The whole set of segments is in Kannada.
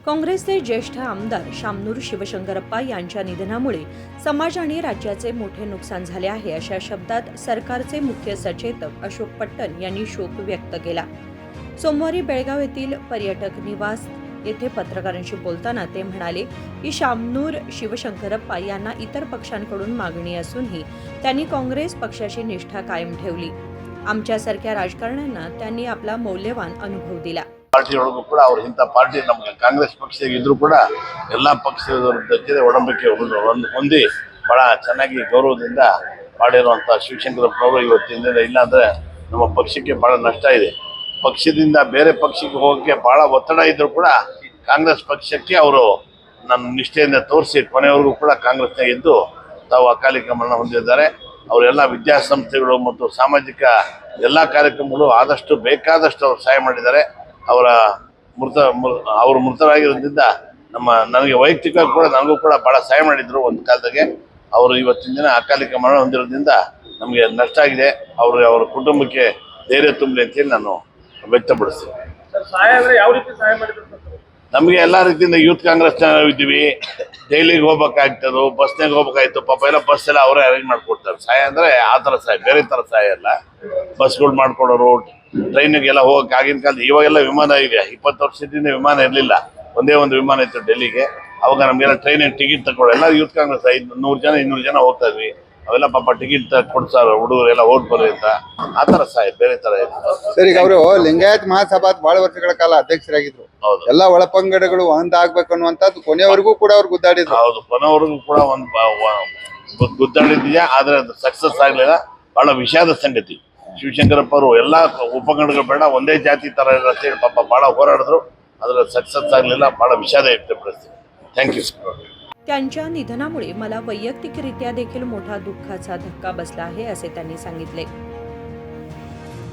काँग्रेसचे ज्येष्ठ आमदार शामनूर शिवशंकरप्पा यांच्या निधनामुळे समाज आणि राज्याचे मोठे नुकसान झाले आहे, अशा शब्दात सरकारचे मुख्य सचेतक अशोक पट्टण यांनी शोक व्यक्त केला। सोमवारी बेळगाव येथील पर्यटक निवास येथे पत्रकारांशी बोलताना ते म्हणाले की शामनूर शिवशंकरप्पा यांना इतर पक्षांकडून मागणी असूनही त्यांनी काँग्रेस पक्षाची निष्ठा कायम ठेवली। आमच्यासारख्या राजकारण्यांना त्यांनी आपला मौल्यवान अनुभव दिला। ಪಾರ್ಟಿ ಒಳಗೂ ಕೂಡ ಅವರು ಇಂಥ ಪಾರ್ಟಿ ನಮಗೆ ಕಾಂಗ್ರೆಸ್ ಪಕ್ಷ ಇದ್ರೂ ಕೂಡ ಎಲ್ಲ ಪಕ್ಷದ ಜೊತೆ ಒಡಂಬಡಿಕೆ ಹೊಂದಿ ಬಹಳ ಚೆನ್ನಾಗಿ ಗೌರವದಿಂದ ಮಾಡಿರುವಂಥ ಶಿವಶಂಕರಪ್ಪನವರು ಇವತ್ತಿನ ಇಲ್ಲಾಂದ್ರೆ ನಮ್ಮ ಪಕ್ಷಕ್ಕೆ ಬಹಳ ನಷ್ಟ ಇದೆ। ಪಕ್ಷದಿಂದ ಬೇರೆ ಪಕ್ಷಕ್ಕೆ ಹೋಗೋಕ್ಕೆ ಬಹಳ ಒತ್ತಡ ಇದ್ರೂ ಕೂಡ ಕಾಂಗ್ರೆಸ್ ಪಕ್ಷಕ್ಕೆ ಅವರು ನನ್ನ ನಿಷ್ಠೆಯಿಂದ ತೋರಿಸಿ ಕೊನೆಯವರೆಗೂ ಕೂಡ ಕಾಂಗ್ರೆಸ್ನಾಗ ಇದ್ದು ತಾವು ಅಕಾಲಿಕ ಮರಣ ಹೊಂದಿದ್ದಾರೆ। ಅವರೆಲ್ಲ ವಿದ್ಯಾಸಂಸ್ಥೆಗಳು ಮತ್ತು ಸಾಮಾಜಿಕ ಎಲ್ಲ ಕಾರ್ಯಕ್ರಮಗಳು ಆದಷ್ಟು ಬೇಕಾದಷ್ಟು ಅವರು ಸಹಾಯ ಮಾಡಿದ್ದಾರೆ। ಅವರು ಮೃತರಾಗಿರೋದ್ರಿಂದ ನನಗೆ ವೈಯಕ್ತಿಕವಾಗಿ ಕೂಡ ನನಗೂ ಕೂಡ ಬಹಳ ಸಹಾಯ ಮಾಡಿದ್ರು ಒಂದು ಕಾಲದಾಗೆ। ಅವರು ಇವತ್ತಿನ ದಿನ ಅಕಾಲಿಕ ಮರಣ ಹೊಂದಿರೋದ್ರಿಂದ ನಮಗೆ ನಷ್ಟ ಆಗಿದೆ। ಅವರ ಕುಟುಂಬಕ್ಕೆ ಧೈರ್ಯ ತುಂಬಲಿ ಅಂತೇಳಿ ನಾನು ವ್ಯಕ್ತಪಡಿಸ್ತೀನಿ। ನಮಗೆ ಎಲ್ಲ ರೀತಿಯಿಂದ ಯೂತ್ ಕಾಂಗ್ರೆಸ್ ಇದ್ದೀವಿ, ಡೈಲಿಗೆ ಹೋಗ್ಬೇಕಾಗ್ತದೆ, ಬಸ್ನಾಗ ಹೋಗ್ಬೇಕಾಯ್ತು, ಪಾಪ ಎಲ್ಲ ಬಸ್ ಎಲ್ಲ ಅವರೇ ಅರೇಂಜ್ ಮಾಡ್ಕೊಡ್ತಾರೆ। ಸಹಾಯ ಅಂದರೆ ಆ ಥರ ಸಹಾಯ, ಬೇರೆ ಥರ ಸಹಾಯ ಅಲ್ಲ। ಬಸ್ಗಳು ಮಾಡ್ಕೊಡೋರು, ಟ್ರೈನಿಗೆಲ್ಲ ಹೋಗಕ್ಕೆ ಆಗಿನ ಕಾಲದ ಇವಾಗೆಲ್ಲ ವಿಮಾನ ಇದೆ, 20 ವರ್ಷದಿಂದ ವಿಮಾನ ಇರಲಿಲ್ಲ, ಒಂದೇ ಒಂದು ವಿಮಾನ ಇತ್ತು ಡೆಲ್ಲಿಗೆ। ಅವಾಗ ನಮಗೆಲ್ಲ ಟ್ರೈನಿಗೆ ಟಿಕೆಟ್ ತಗೊಳ್ಳೋ ಎಲ್ಲ ಯೂತ್ ಕಾಂಗ್ರೆಸ್ 100 ಜನ 200 ಜನ ಹೋಗ್ತಾ ಇದ್ವಿ। ಅವೆಲ್ಲ ಪಾಪ ಟಿಕೆಟ್ ಕೊಡ್ಸಾರ ಹುಡುಗರೆಲ್ಲ ಓಟ್ ಬರ್ರಿ ಅಂತ, ಆ ಥರ ಸಹಾಯ, ಬೇರೆ ಥರ ಇಲ್ಲ ಸರ್। ಈಗ ಅವರು ಲಿಂಗಾಯತ್ ಮಹಾಸಭಾದ ಬಹಳ ವರ್ಷಗಳ ಕಾಲ ಅಧ್ಯಕ್ಷರಾಗಿದ್ರು। ಹೌದು, ಎಲ್ಲ ಒಳಪಂಗಡಗಳು ಒಂದಾಗಬೇಕು ಅನ್ನುವಂಥದ್ದು ಕೊನೆಯವರೆಗೂ ಕೂಡ ಅವ್ರು ಗುದ್ದಾಡಿದ್ರು। ಹೌದು, ಕೊನೆವರೆಗೂ ಕೂಡ ಒಂದು ಗುದ್ದಾಡಿದ್ಯಾ, ಆದ್ರೆ ಅದು ಸಕ್ಸಸ್ ಆಗಲಿಲ್ಲ। ಬಹಳ ವಿಷಾದ ಸಂಗತಿ। ಶಿವಶಂಕರಪ್ಪ ಅವರು ಎಲ್ಲ ಉಪಗಣಗಳು ಬೇಡ, ಒಂದೇ ಜಾತಿ ತರ ಇರತ್ತೇಳಿ ಪಾಪ ಬಹಳ ಹೋರಾಡಿದ್ರು, ಅದರ ಸಕ್ಸಸ್ ಆಗಲಿಲ್ಲ। ಬಹಳ विषाद व्यक्तपडिस्ತೀನಿ। थँक्यू। त्यांच्या निधनामुळे मला वैयक्तिकरित्या देखील मोठा दुःखाचा धक्का बसला आहे, असे त्यांनी सांगितले।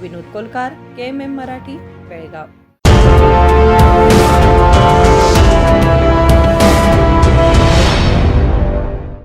विनोद कोलकार, KMM मराठी, बेळगाव।